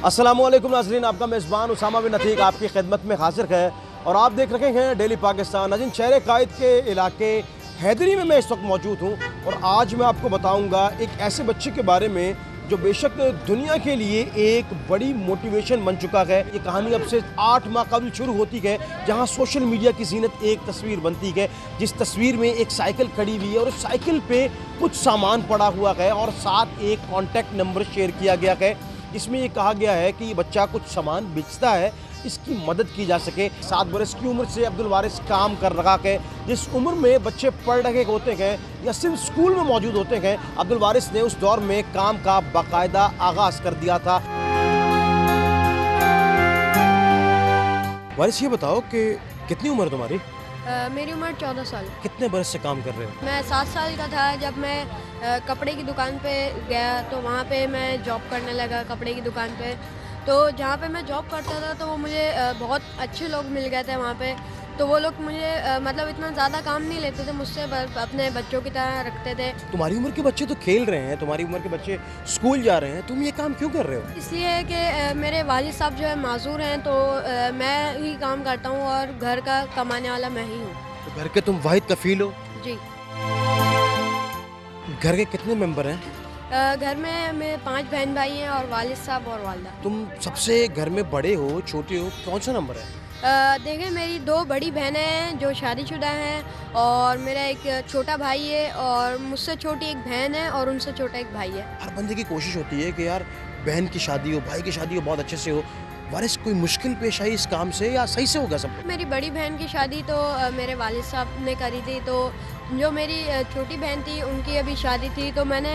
अस्सलामुअलैकुम नाज़रीन, आपका मेज़बान उसामा बिन अतीक आपकी खिदमत में हाजिर है और आप देख रहे हैं डेली पाकिस्तान। नाज़रीन, शहर कायद के इलाके हैदरी में मैं इस वक्त मौजूद हूँ और आज मैं आपको बताऊँगा एक ऐसे बच्चे के बारे में जो बेशक दुनिया के लिए एक बड़ी मोटिवेशन बन चुका है। ये कहानी अब से 8 माह कबल शुरू होती है, जहाँ सोशल मीडिया की ज़ीनत एक तस्वीर बनती है, जिस तस्वीर में एक साइकिल खड़ी हुई है और उस साइकिल पे कुछ सामान पड़ा हुआ है और साथ एक कॉन्टैक्ट नंबर शेयर किया गया है। इसमें ये कहा गया है कि ये बच्चा कुछ सामान बेचता है, इसकी मदद की जा सके। 7 बरस की उम्र से अब्दुल वारिस काम कर रहा है। जिस उम्र में बच्चे पढ़ रहे होते हैं या सिर्फ स्कूल में मौजूद होते हैं, अब्दुल वारिस ने उस दौर में काम का बाकायदा आगाज़ कर दिया था। वारिस, ये बताओ कि कितनी उम्र है तुम्हारी? मेरी उम्र 14 साल। कितने बरस से काम कर रहे हो? मैं 7 साल का था जब मैं कपड़े की दुकान पे गया, तो वहाँ पे मैं जॉब करने लगा कपड़े की दुकान पे। तो जहाँ पे मैं जॉब करता था तो वो मुझे बहुत अच्छे लोग मिल गए थे वहाँ पे। तो वो लोग मुझे मतलब इतना ज़्यादा काम नहीं लेते थे मुझसे, अपने बच्चों की तरह रखते थे। तुम्हारी उम्र के बच्चे तो खेल रहे हैं, तुम्हारी उम्र के बच्चे स्कूल जा रहे हैं, तुम ये काम क्यों कर रहे हो? इसलिए कि मेरे वालिद साहब जो है माजूर हैं, तो मैं ही काम करता हूँ और घर का कमाने वाला मैं ही हूँ। तो घर के तुम वाहिद कफील हो? जी। घर के कितने मेंबर हैं? घर में मेरे 5 बहन भाई हैं और वालिद साहब और वालदा। तुम सबसे घर में बड़े हो, छोटे हो, कौन सा नंबर है? देखिए, मेरी 2 बड़ी बहनें हैं जो शादीशुदा हैं और मेरा एक छोटा भाई है और मुझसे छोटी एक बहन है और उनसे छोटा एक भाई है। हर बंदे की कोशिश होती है कि यार बहन की शादी हो, भाई की शादी हो, बहुत अच्छे से हो। वारिस, कोई मुश्किल पेश आई इस काम से या सही से होगा सब? मेरी बड़ी बहन की शादी तो मेरे वालिद साहब ने करी थी। तो जो मेरी छोटी बहन थी उनकी अभी शादी थी, तो मैंने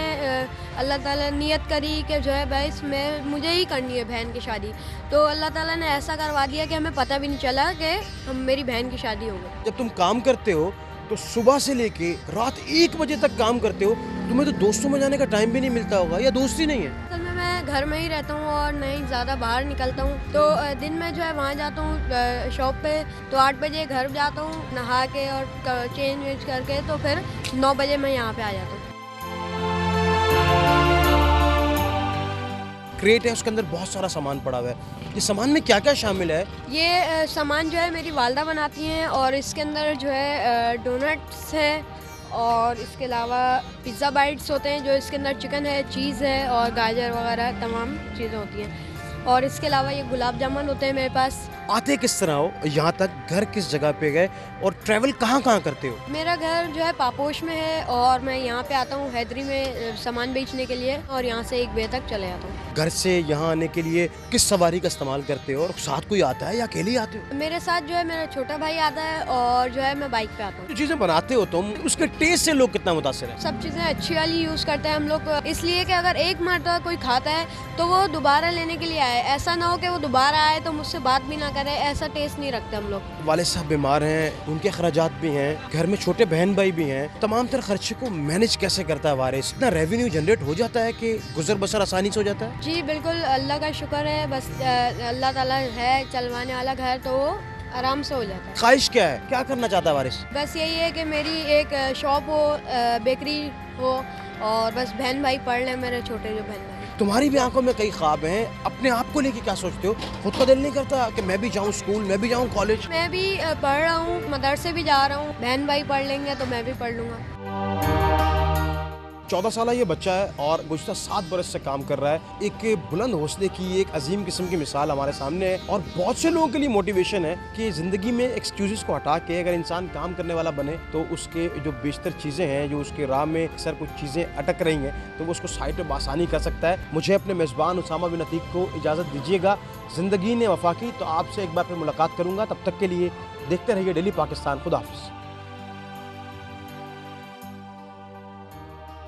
अल्लाह ताला नियत करी कि जो है भाई मुझे ही करनी है बहन की शादी। तो अल्लाह ताला ने ऐसा करवा दिया कि हमें पता भी नहीं चला कि मेरी बहन की शादी हो गई। जब तुम काम करते हो तो सुबह से लेके रात 1 बजे तक काम करते हो, तुम्हें तो दोस्तों में जाने का टाइम भी नहीं मिलता होगा, या दोस्ती नहीं है? असल में मैं घर में ही रहता हूँ और नहीं ज़्यादा बाहर निकलता हूँ। तो दिन में जो है वहाँ जाता हूँ शॉप पे, तो 8 बजे घर जाता हूँ नहा के और चेंज वेंज करके, तो फिर 9 बजे मैं यहाँ पे आ जाता हूँ। क्रेट है, उसके अंदर बहुत सारा सामान पड़ा हुआ है। ये सामान में क्या क्या शामिल है? ये सामान जो है मेरी वालदा बनाती हैं और इसके अंदर जो है डोनट्स हैं और इसके अलावा पिज़्ज़ा बाइट्स होते हैं, जो इसके अंदर चिकन है, चीज़ है और गाजर वगैरह तमाम चीज़ें होती हैं। और इसके अलावा ये गुलाब जामुन होते हैं मेरे पास। आते किस तरह हो यहाँ तक? घर किस जगह पे गए और ट्रैवल कहाँ कहाँ करते हो? मेरा घर जो है पापोश में है और मैं यहाँ पे आता हूँ हैदरी में सामान बेचने के लिए और यहाँ से 1 बजे तक चले जाता हूँ। घर से यहाँ आने के लिए किस सवारी का इस्तेमाल करते हो और साथ कोई आता है या अकेले ही आते हो? मेरे साथ जो है मेरा छोटा भाई आता है और जो है मैं बाइक पे आता हूँ। जो चीज़ें बनाते हो तुम, उसके टेस्ट से लोग कितना मुतासिर है? सब चीज़ें अच्छी वाली यूज़ करते हैं हम लोग, इसलिए कि अगर एक मरतबा कोई खाता है तो वो दोबारा लेने के लिए आए। ऐसा ना हो कि वो दोबारा आए तो मुझसे बात भी ना करे, ऐसा टेस्ट नहीं रखते हम लोग। वालिद साहब बीमार हैं, उनके खर्चात भी हैं, घर में छोटे बहन भाई भी हैं, तमाम तरह खर्चे को मैनेज कैसे करता है वारिस? इतना रेवेन्यू जनरेट हो जाता है कि गुजर बसर आसानी से हो जाता है? जी बिल्कुल, अल्लाह का शुक्र है। बस अल्लाह ताला है चलवाने वाला घर, तो वो आराम से हो जाता है। ख्वाहिश क्या है, क्या करना चाहता है वारिस? बस यही है कि मेरी एक शॉप हो, बेकरी हो और बस बहन भाई पढ़ लें, मेरे छोटे जो बहन भाई। तुम्हारी भी आंखों में कई ख्वाब हैं, अपने आप को लेके क्या सोचते हो? खुद का दिल नहीं करता कि मैं भी जाऊं स्कूल, मैं भी जाऊं कॉलेज? मैं भी पढ़ रहा हूँ, मदरसे भी जा रहा हूँ। बहन भाई पढ़ लेंगे तो मैं भी पढ़ लूँगा। 14 साल ये बच्चा है और गुज़श्ता 7 बरस से काम कर रहा है। एक बुलंद हौसले की, एक अजीम किस्म की मिसाल हमारे सामने है और बहुत से लोगों के लिए मोटिवेशन है कि ज़िंदगी में एक्सक्यूज़ेस को हटा के अगर इंसान काम करने वाला बने तो उसके जो बेशतर चीज़ें हैं, जो उसके राह में अक्सर कुछ चीज़ें अटक रही हैं, तो वो उसको साइड पर बासानी कर सकता है। मुझे अपने मेज़बान उसामा बिन अतीक को इजाज़त दीजिएगा। ज़िंदगी ने वफा की, तो आपसे एक बार फिर मुलाकात करूँगा। तब तक के लिए देखते रहिए डेली पाकिस्तान। खुदा हाफ़िज़।